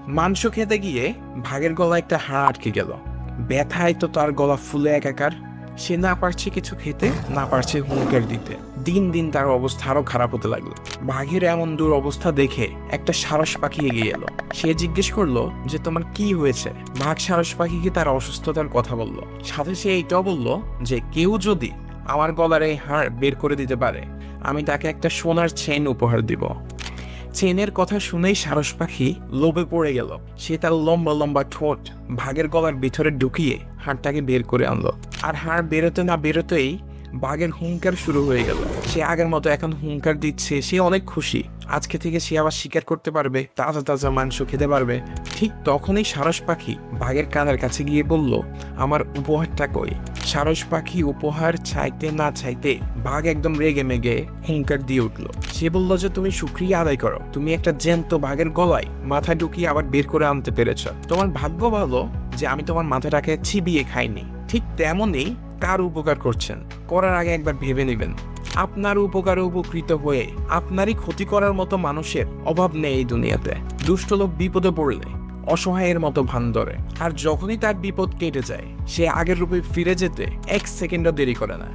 মাংস খেতে গিয়ে ভাগের গলা একটা হাড় আটকে গেল। ব্যথায় তো তার গলা ফুলে একাকার। সে না পারছে কিছু খেতে, না পারছে হুঙ্কার দিতে। দিন দিন তার অবস্থা আরো খারাপ হতে লাগলো। বাঘের এমন দুরবস্থা দেখে একটা সারস পাখি এগিয়ে এলো। সে জিজ্ঞেস করলো যে তোমার কি হয়েছে। বাঘ সারস পাখিকে তার অসুস্থতার কথা বলল। সাথে সে এইটাও বলল যে কেউ যদি আমার গলার এই হাড় বের করে দিতে পারে, আমি তাকে একটা সোনার চেন উপহার দিব। চেনের কথা শুনেই সারস পাখি লোভে পড়ে গেল। সে তার লম্বা লম্বা ঠোঁট বাঘের গলার ভিতরে ঢুকিয়ে হাড়টাকে বের করে আনলো। আর হাড় বেরোতে না বেরোতেই বাঘের হুঙ্কার শুরু হয়ে গেল। সে আগের মতো এখন হুঙ্কার দিচ্ছে। সে অনেক খুশি। আজকে থেকে সে আবার শিকার করতে পারবে, তাজা তাজা মাংস খেতে পারবে। ঠিক তখনই সারস পাখি বাঘের কানের কাছে গিয়ে বলল, আমার উপহারটা কই। সারস পাখি উপহার চাইতে না চাইতে বাঘ একদম রেগে মেগে হুঙ্কার দিয়ে উঠলো। সে বলল যে তুমি শুকরিয়া আদায় করো, তুমি একটা জ্যান্ত বাঘের গলায় মাথা ঢুকিয়ে আবার বের করে আনতে পেরেছ। তোমার ভাগ্য ভালো যে আমি তোমার মাথাটাকে চিবিয়ে খাইনি। ঠিক তেমনই কার উপকার করছেন, করার আগে একবার ভেবে নেবেন। আপনার উপকারে উপকৃত হয়ে আপনারই ক্ষতি করার মতো মানুষের অভাব নেই এই দুনিয়াতে। দুষ্ট লোক বিপদে পড়লে অসহায়ের মতো ভান ধরে, আর যখনই তার বিপদ কেটে যায় সে আগের রূপে ফিরে যেতে এক সেকেন্ডও দেরি করে না।